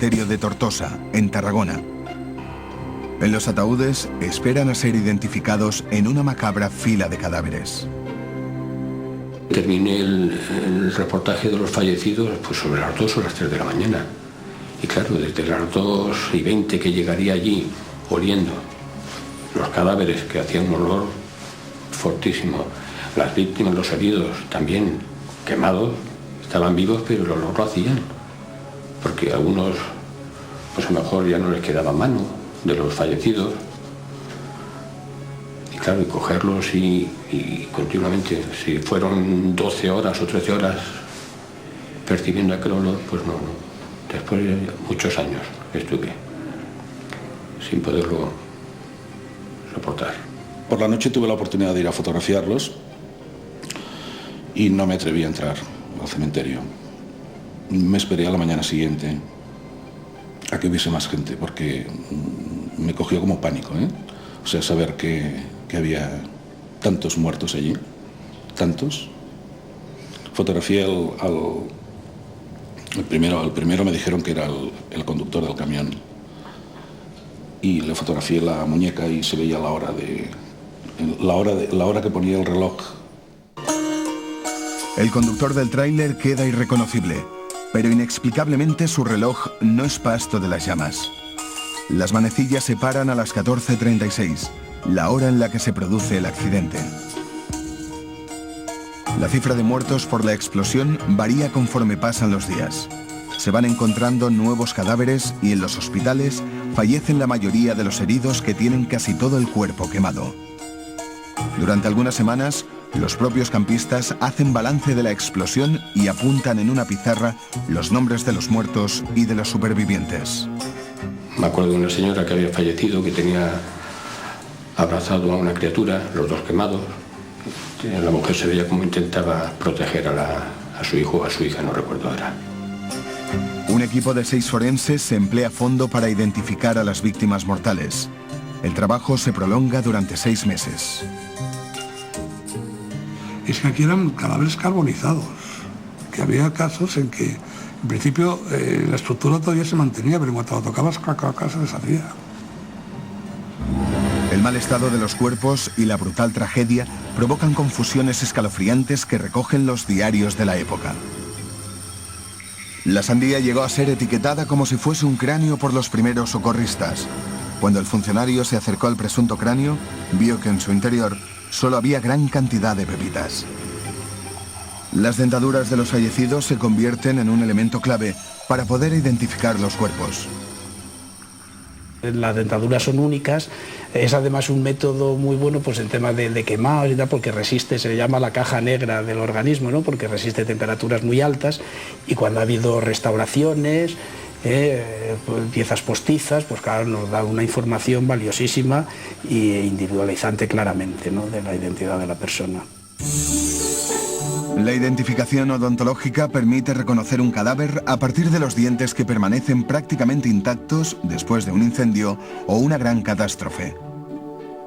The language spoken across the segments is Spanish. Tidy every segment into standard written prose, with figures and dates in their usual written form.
cementerio de Tortosa, en Tarragona. En los ataúdes esperan a ser identificados en una macabra fila de cadáveres. Terminé el reportaje de los fallecidos pues sobre las 2 o las 3 de la mañana. Y claro, desde las 2:20 que llegaría allí, oliendo los cadáveres que hacían un olor fortísimo, las víctimas, los heridos también quemados, estaban vivos pero el olor lo hacían, porque a algunos pues a lo mejor ya no les quedaba mano de los fallecidos. Y claro, y cogerlos y continuamente, si fueron 12 horas o 13 horas percibiendo aquel olor, pues no. Después de muchos años estuve sin poderlo soportar. Por la noche tuve la oportunidad de ir a fotografiarlos y no me atreví a entrar al cementerio. Me esperé a la mañana siguiente a que hubiese más gente, porque me cogió como pánico, ¿eh? O sea, saber que había tantos muertos allí, tantos. Fotografié al primero me dijeron que era el conductor del camión, y le fotografié la muñeca y se veía la hora que ponía el reloj. El conductor del tráiler queda irreconocible, pero inexplicablemente su reloj no es pasto de las llamas. Las manecillas se paran a las 14:36, la hora en la que se produce el accidente. La cifra de muertos por la explosión varía conforme pasan los días. Se van encontrando nuevos cadáveres y en los hospitales fallecen la mayoría de los heridos que tienen casi todo el cuerpo quemado. Durante algunas semanas, los propios campistas hacen balance de la explosión y apuntan en una pizarra los nombres de los muertos y de los supervivientes. Me acuerdo de una señora que había fallecido, que tenía abrazado a una criatura, los dos quemados. La mujer se veía como intentaba proteger a su hijo o a su hija, no recuerdo ahora. Un equipo de 6 forenses se emplea a fondo para identificar a las víctimas mortales. El trabajo se prolonga durante 6 meses. Es que aquí eran cadáveres carbonizados, que había casos en que, en principio, la estructura todavía se mantenía, pero en cuanto lo tocabas, se deshacía. El mal estado de los cuerpos y la brutal tragedia provocan confusiones escalofriantes que recogen los diarios de la época. La sandía llegó a ser etiquetada como si fuese un cráneo por los primeros socorristas. Cuando el funcionario se acercó al presunto cráneo, vio que en su interior solo había gran cantidad de pepitas. Las dentaduras de los fallecidos se convierten en un elemento clave para poder identificar los cuerpos. Las dentaduras son únicas, es además un método muy bueno pues en temas de quemados y tal, porque resiste, se le llama la caja negra del organismo, ¿no? Porque resiste temperaturas muy altas, y cuando ha habido restauraciones, piezas postizas, pues claro, nos da una información valiosísima e individualizante claramente, ¿no? De la identidad de la persona. La identificación odontológica permite reconocer un cadáver a partir de los dientes que permanecen prácticamente intactos después de un incendio o una gran catástrofe.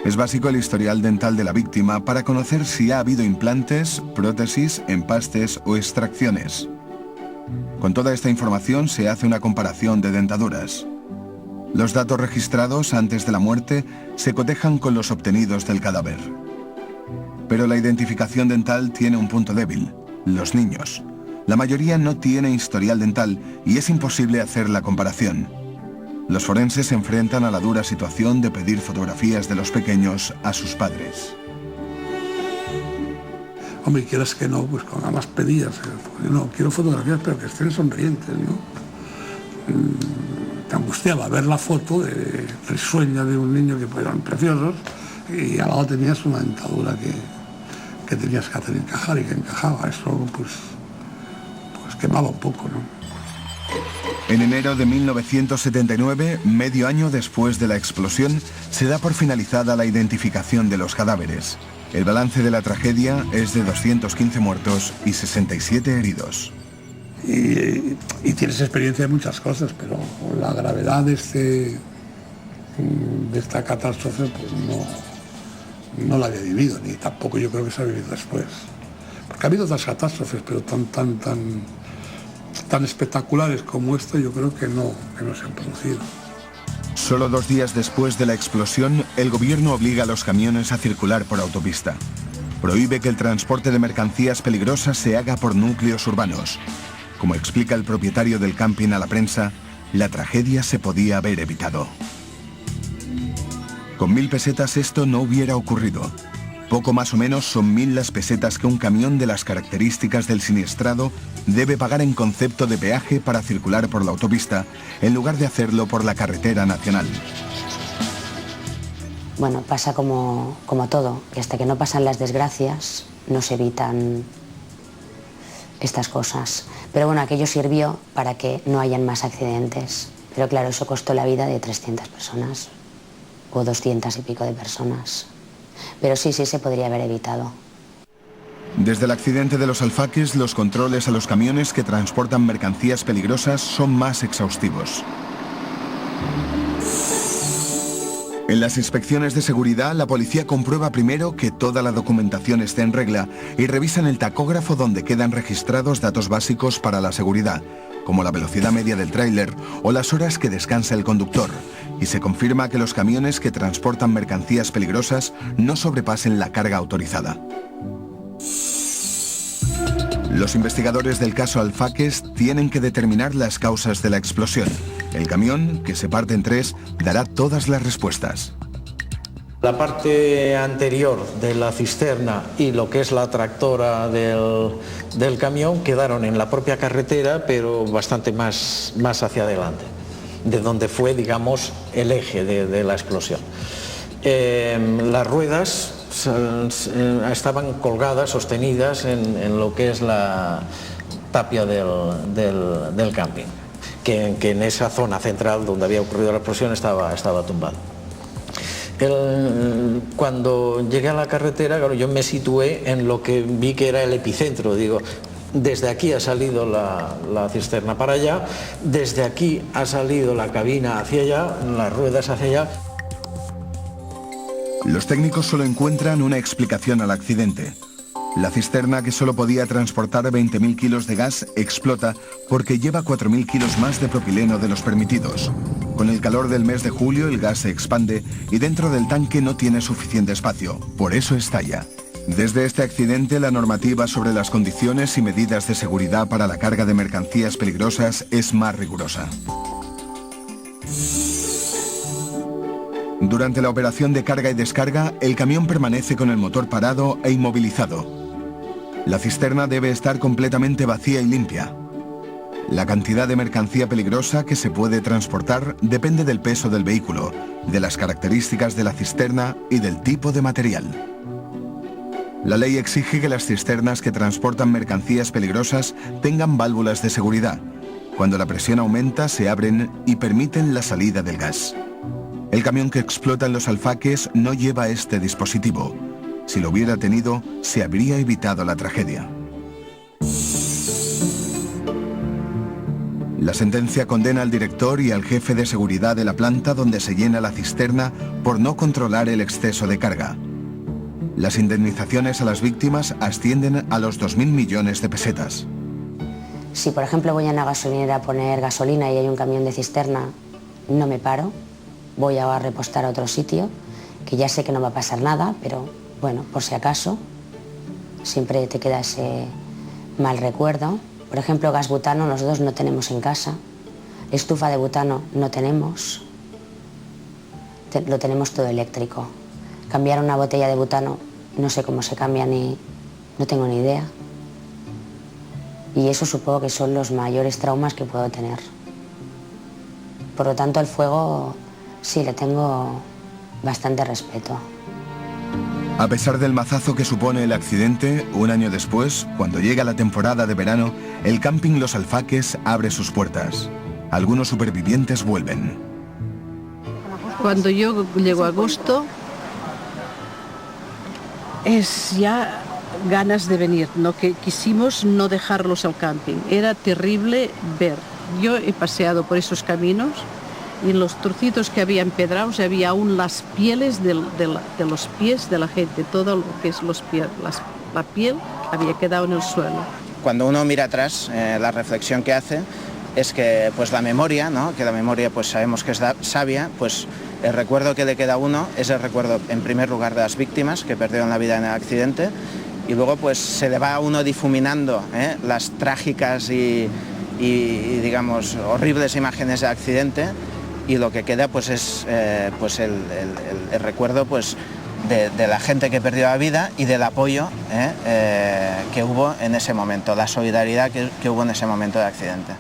Es básico el historial dental de la víctima para conocer si ha habido implantes, prótesis, empastes o extracciones. Con toda esta información se hace una comparación de dentaduras. Los datos registrados antes de la muerte se cotejan con los obtenidos del cadáver. Pero la identificación dental tiene un punto débil: los niños. La mayoría no tiene historial dental y es imposible hacer la comparación. Los forenses se enfrentan a la dura situación de pedir fotografías de los pequeños a sus padres. Hombre, quieras que no, pues con más pedías. No, quiero fotografías, pero que estén sonrientes, ¿no? Te angustiaba ver la foto de risueña de un niño que eran preciosos, y al lado tenías una dentadura que tenías que hacer encajar y que encajaba. Eso pues quemaba un poco, ¿no? En enero de 1979, medio año después de la explosión, se da por finalizada la identificación de los cadáveres. El balance de la tragedia es de 215 muertos y 67 heridos. Y tienes experiencia de muchas cosas, pero la gravedad de esta catástrofe pues no la había vivido, ni tampoco yo creo que se ha vivido después. Porque ha habido otras catástrofes, pero tan tan espectaculares como esto yo creo que no se han producido. Solo 2 días después de la explosión, el gobierno obliga a los camiones a circular por autopista. Prohíbe que el transporte de mercancías peligrosas se haga por núcleos urbanos. Como explica el propietario del camping a la prensa, la tragedia se podía haber evitado. Con 1000 pesetas esto no hubiera ocurrido. Poco más o menos son 1000 las pesetas que un camión de las características del siniestrado debe pagar en concepto de peaje para circular por la autopista, en lugar de hacerlo por la carretera nacional. Bueno, pasa como todo, y hasta que no pasan las desgracias no se evitan estas cosas. Pero bueno, aquello sirvió para que no hayan más accidentes. Pero claro, eso costó la vida de 300 personas, o 200 y pico de personas. Pero sí se podría haber evitado. Desde el accidente de los Alfaques, los controles a los camiones que transportan mercancías peligrosas son más exhaustivos. En las inspecciones de seguridad, la policía comprueba primero que toda la documentación esté en regla y revisan el tacógrafo donde quedan registrados datos básicos para la seguridad, como la velocidad media del tráiler o las horas que descansa el conductor, y se confirma que los camiones que transportan mercancías peligrosas no sobrepasen la carga autorizada. Los investigadores del caso Alfaques tienen que determinar las causas de la explosión. El camión, que se parte en 3, dará todas las respuestas. La parte anterior de la cisterna y lo que es la tractora del camión quedaron en la propia carretera, pero bastante más hacia adelante, de donde fue, digamos, el eje de la explosión. Las ruedas estaban colgadas, sostenidas en lo que es la tapia del camping, que en esa zona central donde había ocurrido la explosión estaba tumbado. Cuando llegué a la carretera, claro, yo me situé en lo que vi que era el epicentro. Digo, desde aquí ha salido la cisterna para allá, desde aquí ha salido la cabina hacia allá, las ruedas hacia allá. Los técnicos solo encuentran una explicación al accidente. La cisterna, que solo podía transportar 20.000 kilos de gas, explota porque lleva 4.000 kilos más de propileno de los permitidos. Con el calor del mes de julio, el gas se expande y dentro del tanque no tiene suficiente espacio, por eso estalla. Desde este accidente, la normativa sobre las condiciones y medidas de seguridad para la carga de mercancías peligrosas es más rigurosa. Durante la operación de carga y descarga, el camión permanece con el motor parado e inmovilizado. La cisterna debe estar completamente vacía y limpia. La cantidad de mercancía peligrosa que se puede transportar depende del peso del vehículo, de las características de la cisterna y del tipo de material. La ley exige que las cisternas que transportan mercancías peligrosas tengan válvulas de seguridad. Cuando la presión aumenta, se abren y permiten la salida del gas. El camión que explota en los Alfaques no lleva este dispositivo. Si lo hubiera tenido, se habría evitado la tragedia. La sentencia condena al director y al jefe de seguridad de la planta donde se llena la cisterna por no controlar el exceso de carga. Las indemnizaciones a las víctimas ascienden a los 2.000 millones de pesetas. Si, por ejemplo, voy a una gasolinera a poner gasolina y hay un camión de cisterna, no me paro, voy a repostar a otro sitio, que ya sé que no va a pasar nada, pero bueno, por si acaso, siempre te queda ese mal recuerdo. Por ejemplo, gas butano nosotros no tenemos en casa, estufa de butano no tenemos, lo tenemos todo eléctrico. Cambiar una botella de butano, no sé cómo se cambia ni, no tengo ni idea. Y eso supongo que son los mayores traumas que puedo tener. Por lo tanto, al fuego sí le tengo bastante respeto. A pesar del mazazo que supone el accidente, un año después, cuando llega la temporada de verano, el camping Los Alfaques abre sus puertas. Algunos supervivientes vuelven. Cuando yo llego a agosto, es ya ganas de venir, ¿no? Que quisimos no dejarlos al camping. Era terrible ver. Yo he paseado por esos caminos y en los trocitos que había empedrados había aún las pieles de los pies de la gente, todo lo que es los pies, la piel había quedado en el suelo. cuando uno mira atrás, la reflexión que hace es que pues la memoria, ¿no? Que la memoria pues sabemos que es sabia, pues el recuerdo que le queda a uno es el recuerdo en primer lugar de las víctimas que perdieron la vida en el accidente, y luego pues se le va a uno difuminando las trágicas y digamos horribles imágenes del accidente, y lo que queda pues es pues el recuerdo pues de la gente que perdió la vida y del apoyo que hubo en ese momento, la solidaridad que hubo en ese momento del accidente.